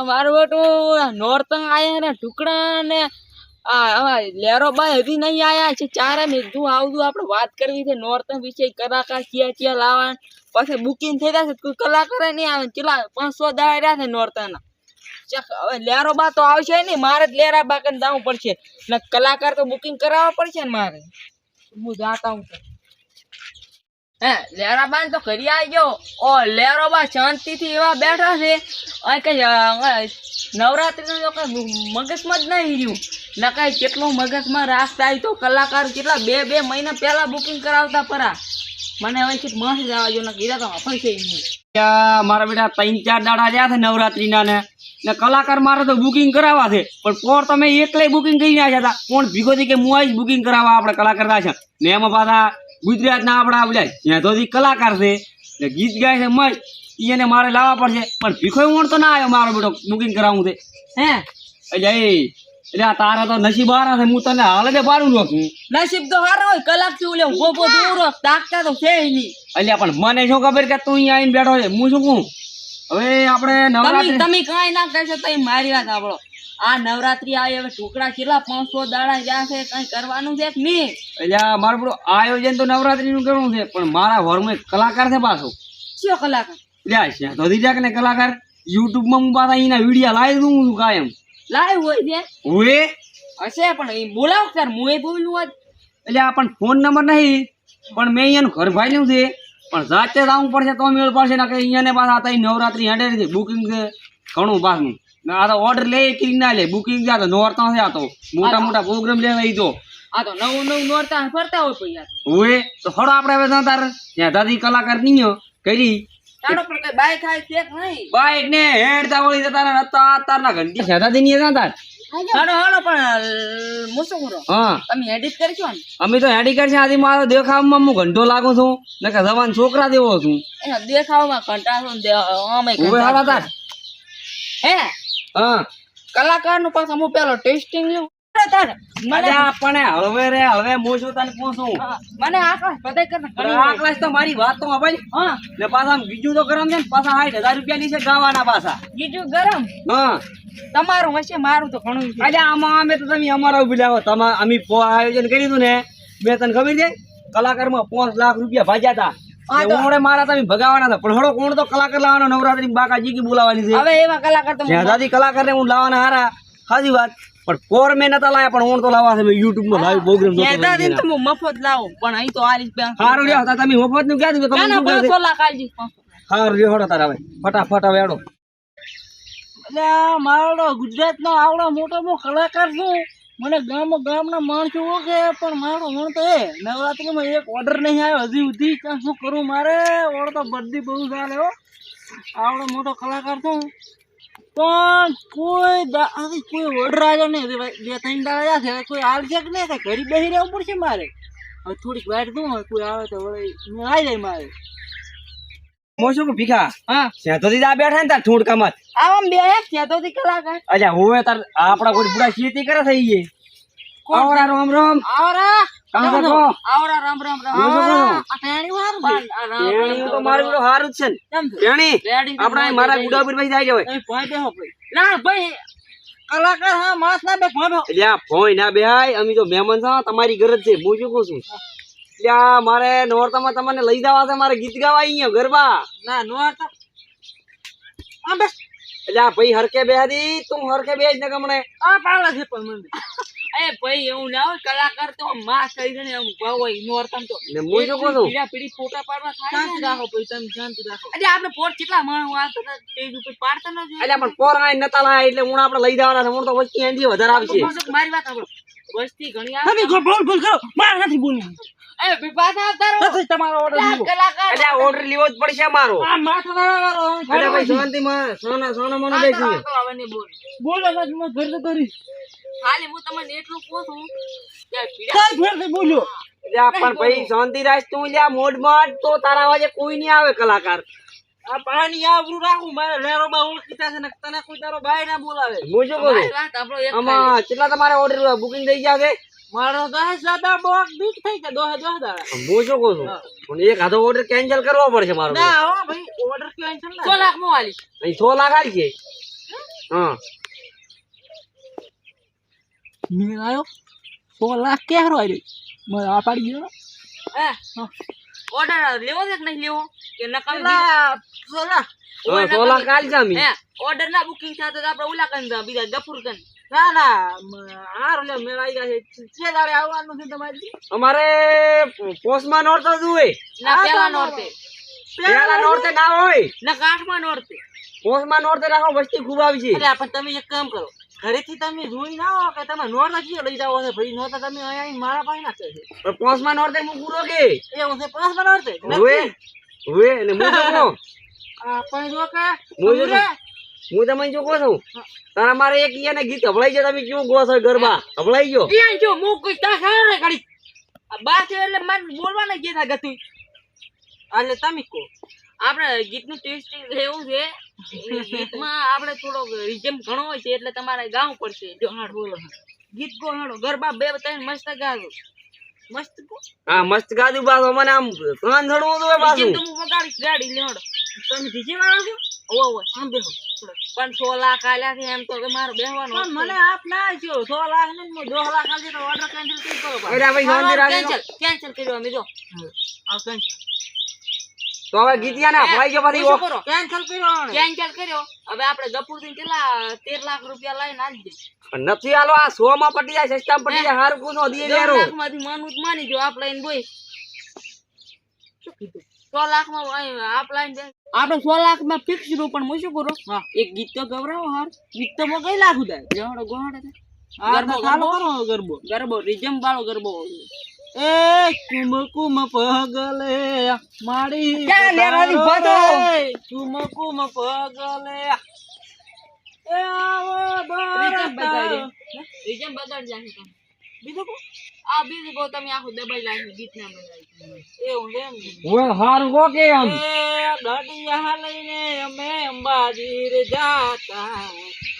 મારું બેટું નોરતંગ આયા ને ટુકડા ને લેરો બાય હજી નહીં આયા છે ચારે ને તું આવતું આપણે વાત કરવી છે નોરતંગ વિશે કલાકાર ક્યાં લાવવા પછી બુકિંગ થઈ જશે કોઈ કલાકાર નહીં આવે કેટલા 500 દાડા રહ્યા છે નોરતંગ ના હવે લેરો બા તો આવશે નહીં મારે જ લેરા બા કરીને જવું પડશે ને કલાકાર તો બુકિંગ કરાવવા પડશે ને મારે હું જાતા હું હે લેરાબા તો ઘરે આવી ગયો ઓ લેરાબા શાંતિથી એવા બેઠા છે આ કઈ નવરાત્રી નો કઈ મગજમાં જ નહીં રહ્યું ને કઈ કેટલું મગજમાં રાખતા આવી તો કલાકાર કેટલા બે મહિના પહેલા બુકિંગ કરાવતા પરા મને હવે છે મસ્ત જવા જો ને કીધા તો ફરશે મારા બેટા 3-4 દાડા રહ્યા છે નવરાત્રીના ને કલાકાર મારે તો બુકિંગ કરાવવા છે પણ પોર તમે એકલે બુકિંગ કરી નાખ્યા હતા કોણ ભીગો થી કે હું આવીશ બુકિંગ કરાવવા આપણે કલાકાર છે ને એમાં પાછા ગુજરાતના આપણા બોલ્યા જ્યાં તો કલાકાર છે ને ગીત ગાય છે મસ્ત એને મારે લાવવા પડશે પણ ભીખો વણ તો ના આવ્યો મારો બેટો બુકિંગ કરાવવું છે હે એટલે તારા તો નસીબ હારા છે હું તને હાલ જ પાડું નાખું નસીબ તો હારો હોય કલાક થી ઓલે ગોપો દૂર તાકતા તો છે નહીં એટલે પણ મને શું ખબર કે તું અહીંયા આવીને બેઠો છે હું શું કહું હવે આપણે નવરાત્રી તમે કાંઈ ના કહેશો તો મારી વાત સાંભળો આ નવરાત્રી આવી હવે ટુકડા કેટલા 500 દાડા રહ્યા છે કઈ કરવાનું છે કે નહીં એટલે મારું બધું આયોજન તો નવરાત્રી નું કરવું છે પણ મારા ઘરમાં એક કલાકાર છે પાછો કયો કલાકાર લ્યા તો દીધા કે ને કલાકાર યુટ્યુબ માં હું પાછા એના વિડીયો લાવી દઉં છું કાયમ લાઈવ હોય છે હોય હશે પણ એ બોલાવ સર હું એ બોલું હોત એટલે આ પણ ફોન નંબર નહીં પણ મેં અહીંયાનું ઘર ભાઈ છે પણ જાતે જ આવવું પડશે તો મેળ પડશે ને કે અહીંયા પાછા હતા નવરાત્રી હેડે છે બુકિંગ છે ઘણું પાછું આ તો ઓર્ડર લે કે ના લે બુકિંગ છે તો નોરતા છે આ તો મોટા પ્રોગ્રામ લેવા ઈ તો આ તો નવું નોરતા ફરતા હોય પૈયા હોય તો હળો આપણે હવે તાર ત્યાં દાદી કલાકાર નહીં કરી તારો પર કઈ બાઈક થાય છે કે નહીં બાઈક ને હેડતા વળી જતા તારના ઘંટી દાદી ની હતા હાલો પણ મુસો કરો હા તમે એડિટ કરશો ને અમે તો એડિટ કરશે આજે મારો દેખાવમાં હું ઘંટો લાગુ છું ને કે જવાન છોકરા જેવો છું એ દેખાવમાં કંટાળો ને આમે ઉભે હાલા તાર હે હા કલાકાર નું પાછું હું પેલો ટેસ્ટિંગ લ્યો મને આપણે હવે હું શું તને પૂછું મને આકાશ બધાય કરતા આકાશ તો મારી વાત તો ભાઈ હા ને પાછા બીજું તો ગરમ છે ને પાછા 60,000 રૂપિયા ની છે ગાવાના પાછા બીજું ગરમ હા તમારું હશે મારું તો ઘણું છે અલ્યા આમાં અમે તો તમે અમારા ઉભી લાવો તમે અમે આયોજન કરી દીધું ને બે તને ખબર છે કલાકારમાં 5 લાખ રૂપિયા ભાજ્યા હતા ઓણે મારા તમે ભગાવાના હતા પણ હળો કોણ તો કલાકાર લાવવાનો નવરાત્રી બાકાજી કી બોલાવાની છે હવે એવા કલાકાર તો દાદી કલાકાર ને હું લાવવાના હારા સાચી વાત પણ પોર મેં નતા લાયા પણ ઓણ તો લાવવા છે યુટ્યુબ માં લાઈવ પ્રોગ્રામ દાદી તો હું મફત લાવું પણ અહીં તો આ રીતે સારું લ્યો તમે મફત નું ક્યાં દીધું તમે 500 લાખ આલજી સારું લ્યો હડો તારા હવે ફટાફટ હવે હેડો એટલે મારો ગુજરાત નો આવડો મોટો કલાકાર છું મને ગામના માણસો ઓળખે પણ મારો મણ તો એ નવરાત્રીમાં એક ઓર્ડર નહીં આવ્યો હજી સુધી શું કરું મારે ઓર્ડર તો બધી બહુ ચાલે હો આવડો મોટો કલાકાર છું પણ કોઈ ઓર્ડર આવ્યો નહીં 2-3 દાડા છે કોઈ આવશે કે નહીં ઘરે બેસી રહેવું પડશે મારે હવે થોડીક વાટ દઉં કોઈ આવે તો વળી આવી જાય મારે મોશું કે ભીખા હા સેતોથી આ બેઠા ને તાર ઠૂડકામાં આમ બે સેતોથી કલાકાર અચ્છા હોવે તાર આપડા કોઈ પૂરા ખેતી કરે થઈ ગઈ આવરા રામ રામ આવરા કામ કરો આવરા રામ રામ આ ટેણી વાર ટેણી તો મારું તો હારું જ છે ને ટેણી આપડા મારા ગુડા પર ભાઈ જાય છે ભાઈ બેહો ભાઈ ના ભાઈ કલાકાર હા માસ ના બે ભાઈ એટલે આ ભોય ના બેહાય અમે તો મહેમાન છો તમારી ગરજ છે હું શું કહું છું એટલે મારે નોરતામાં તમને લઈ જવા છે મારે ગીત ગાવા અહીંયા ગરબા ના નોરતા આ બસ એટલે આ ભાઈ હરકે બેહાદી તું હરકે બેજ ને ગમણે આ પાલા છે પણ મને એ ભાઈ એવું ના હોય કલાકાર તો માસ કરી દે ને એમ ભાવ હોય નોરતમ તો ને હું શું કહું છું પીડી ફોટા પાડવા થાય શાંતિ રાખો ભાઈ તમે શાંતિ રાખો અરે આપણે પોર કેટલા માણસ આ સ્ટેજ ઉપર પાડતા ન જોઈએ એટલે પણ પોર આઈ નતા લાય એટલે હું આપણે લઈ જવાના છે હું તો વસ્તી એંધી વધારે આવશે મારી વાત સાંભળો વસ્તી ઘણી આવે તમે બોલ કરો માર નથી બોલવું એ પાછા આવતા રહો નથી તમારો ઓર્ડર કલાકાર એટલે ઓર્ડર લેવો જ પડશે મારો આ માથા વાળો અરે ભાઈ શાંતિમાં સોના મને બેસી હવે નહીં બોલો હું ઘર તો કરી ખાલી હું તમને એટલું પૂછું કે કઈ ફેર બોલ્યો એટલે પણ ભાઈ શાંતિ રાખ તું લ્યા મોડ તો તારા અવાજે કોઈ નહીં આવે કલાકાર આ પાણી આવરું રાખું મારે લેરોમાં ઓળખીતા છે ને તને કોઈ તારો ભાઈ ના બોલાવે હું શું કહું આમાં કેટલા તમારે ઓર્ડર બુકિંગ થઈ ગયા છે મારો 10 બોક બીક થઈ ગયા 10 દાડા હું શું કહું છું પણ એક આધો ઓર્ડર કેન્સલ કરવો પડશે મારો ના હો ભાઈ ઓર્ડર કેન્સલ ના 6 લાખ માં વાલી અહીં 6 લાખ આલી છે હા મેં આવ્યો 100 લાખ ક્યાં આવ્યો મને આ પાડી ગયો ઓર્ડર લેવો છે કે નહીં લેવો કે નકલ સોલા 100 લાખ કાલ જામી ઓર્ડર ના બુકિંગ થતો તો આપણે ઓલા કન બીજા ગફુર કન ના ના હાર લે મેળ આવી ગયા છે દાડે આવવાનું છે તમારે અમારે પોસ્ટમાં નોરતો જુએ ના પેલા નોરતે પેલા નોરતે ના હોય ના કાઠમાં નોરતે પોસ્ટમાં નોરતે રાખો વસ્તી ખૂબ આવી છે અરે પણ તમે એક કામ કરો ઘરેથી તમે જોઈ ના આવો કે તમે નોર નથી લઈ જાવ છે ભાઈ નોતા તમે અહીંયા મારા પાસે નાખે છે પણ પોસ્ટમાં નોરતે હું પૂરો કે એવું છે પાંચ બનાવ છે હુએ ને હું તો કહું આ પણ જો કે હું તમને જો કહું છું તારા મારે એક ઈયાને ગીત હભળાઈ જાય તમે કેવું ગો છો ગરબા હભળાઈ ગયો ઈ જો મુ કોઈ તા સારે ઘડી આ બા છે એટલે મન બોલવાને ગીતા ગતું એટલે તમે કહો આપણે ગીતનું ટેસ્ટિંગ લેવું છે એ ગીતમાં આપણે થોડો રિધમ ઘણો હોય છે એટલે તમારે ગાવું પડશે જો હાડ બોલો ગીત ગો હાડો ગરબા બે ત્રણ મસ્ત ગાજો મસ્ત ગો હા મસ્ત ગાજુ બાસો મને આમ કાન ધડવું તો બાસુ ગીત હું વગાડી ગાડી લેવડો તમે ડીજે વાળો છો ઓ આમ બેહો પણ 100 લાખ આલ્યા છે એમ તો તમારે બેહવાનો પણ મને આપ ના જો 100 લાખ ને 2 લાખ આલજે તો ઓર્ડર કેન્સલ કરી કરો અરે ભાઈ શાંતિ રાખજો કેન્સલ કર્યો અમે જો આ કેન્સલ તો હવે ગીતિયા ને હભળાઈ ગયો પછી શું કરો કેન્સલ કર્યો કેન્સલ કર્યો હવે આપણે ગપુરથી કેટલા 13 લાખ રૂપિયા લઈને આલી દે નથી આલો આ 100 માં પટી જાય સસ્તા પટી જાય હારું કુનો દીએ લેરો 10 લાખમાંથી માનું જ માની જો આપ લઈને બોય શું કીધું 100 લાખમાં આપ લઈને દે આપણે 100 લાખમાં ફિક્સ રૂ પણ હું શું કરું એક ગીત તો ગવરાવો હાર ગીત તો મો કઈ લાખું દે જણો ગોહાડે ગરબો ચાલુ કરો ગરબો ગરબો રિજમ વાળો ગરબો એ કુમ કુમ પગલે માડી ક્યાં લેરાની ભાતો? કુમ કુમ પગલે એ આવો રિજમ દોરતા બગાડે રિજમ બગાડ જાશે તમે બીજું કો આ બીજું કો તમે આખું દબાઈ લાવી ગીત ના બગાડી એવું છે એમ ઓય હારું ગો કે આમ એ ગાડિયા લઈને અમે અંબાજી રે જાતા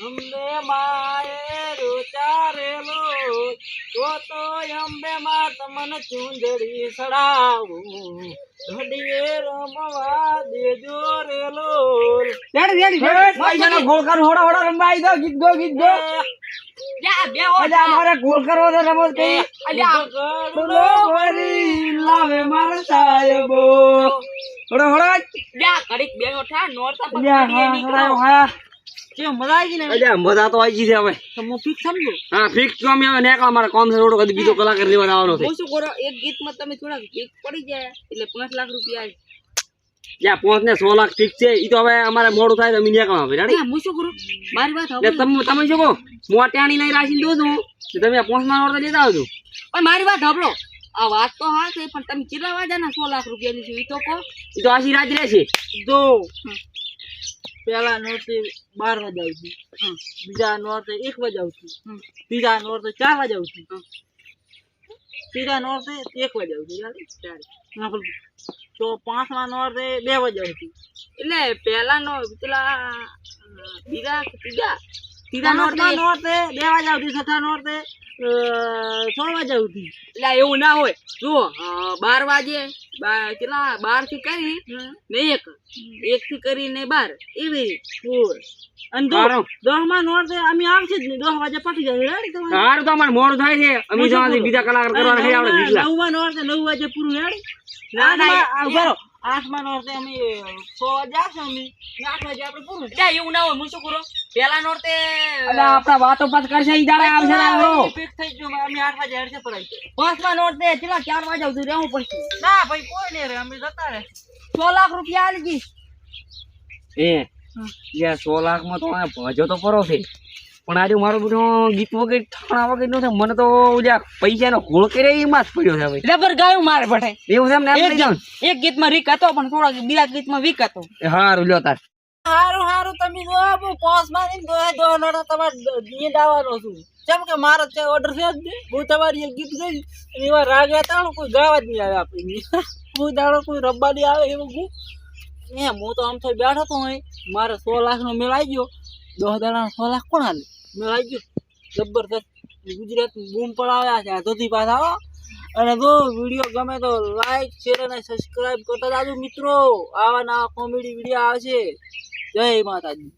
અંબે માએ રૂચારેલો તો અંબે માં તમને ચુંદડી સડાવું ઘડીએ રમવા દેજો રેલો પૈસાનો ગોળ કર હોડા હોડા રમવા આવી દો ગીત ગો યા બે હો અલ્યા અમારે ગોળ કરવો તો રમત કઈ અલ્યા બોલો વરી લાવે માર સાહેબો હોડા હોડા યા ઘડીક બે ઓઠા નોરતા અલ્યા પકડીએ હા નીકળો હા કે મજા આવી ગઈ ને અલ્યા મજા તો આવી ગઈ છે હવે તો હું ફિક્સ સમજો હા ફિક્સ તો અમે હવે નેકળા મારા કોમ છે થોડો કદી બીજો કલાકાર લેવા આવવાનો છે હું શું કરો એક ગીતમાં તમે થોડા ગીત પડી જાય એટલે 5 લાખ રૂપિયા આવી જ્યાં 5 ને 100 લાખ ફિક્સ છે ઈ તો હવે અમારે મોડું થાય તો અમે નેકળા હવે રેડી હું શું કરું મારી વાત એટલે સાંભળો તમે શું કહો હું આ ટાણી નહીં રાખીને દઉં છું તો તમે 5 માં ઓર્ડર લેતા આવજો પણ મારી વાત સાંભળો આ વાત તો હા છે પણ તમે કેટલા વાગ્યાના 100 લાખ રૂપિયાની છે ઈ તો કહો ઈ તો આશી રાત રહેશે જો પેલા નોરતે 12 વાગે આવતી બીજા નોરતે 1 વાગે આવતી ત્રીજા નોરતે 4 વાગે આવતી ત્રીજા નોરતે 1 વાગે આવતી યાર તો 5મા નોરતે 2 વાગે આવતી એટલે પેલા નો પેલા બીજા ત્રીજા નોરતે નોરતે 2 વાગે આવતી છઠ્ઠા નોરતે 6 વાગે આવતી એટલે એવું ના હોય જુઓ 12 વાગે કેટલા 12 થી કરી ને 1 થી કરીને 12 એવી હોય અને સારું. 10મા નોરતે અમે આવશે જ નહીં 10 વાગે પટી જાય રેડી તમારે હારું તો અમારે મોડું થાય છે અમે જવાથી બીજા કલાકાર કરવાના છે આપણે બીજલા 9મા નોરતે 9 વાગે પૂરું રેડી ના, ના, બરો 8મા નોરતે અમે 6 વાગે આવશે અમે 8 વાગે આપણે પૂરું ત્યાં એવું ના હોય હું શું કરું પેલા નોરતે એટલે આપણા વાતો પાસ કરશે ઈ દાડે આવશે ને આવરો ફિક્સ થઈ ગયું અમે 8 વાગે હેડશે પડાઈ 5મા નોરતે કેટલા 4 વાગે સુધી રહેવું પડશે ના ભાઈ કોઈ નહીં રે અમે જતા રહે 100 લાખ રૂપિયા આલી ગઈ એ યાર 100 લાખ માં તો આ ભજો તો પરો છે પણ આજે મારો બધો ગીત વગર ઠાણા વગર નો છે મને તો ઓલા પૈસાનો ઘોળ કરે એમાં જ પડ્યો છે હવે લેબર ગાયું મારે બઠે એવું છે એમ ને એક ગીત- એક ગીતમાં રીક હતો પણ થોડા બીજા ગીતમાં વીક હતો હારું લ્યો તાર હારું તમે જો હું 5મા ની દો નોરતે તમારે નીંદ આવવાનો છું કેમ કે મારો છે ઓર્ડર છે જ નહીં હું તમારી એક ગીત ગઈ અને એવા રાગ હતા ને કોઈ ગાવા જ નહીં આવે આપણી કોઈ દાડો કોઈ રબ્બા નહીં આવે એવું ગયું એમ હું તો આમ તો બેઠો તો અહીં મારે 100 લાખનો મેળ આવી ગયો 10 દાડાનો 100 લાખ કોણ હાલે મેળ આવી ગયો જબરદસ્ત ગુજરાત બૂમ પડાવ્યા છે આ ધોતી પાછા આવો અને જો વિડીયો ગમે તો લાઈક શેર અને સબસ્ક્રાઇબ કરતા જાજો મિત્રો આવા નવા કોમેડી વિડીયો આવશે જય માતાજી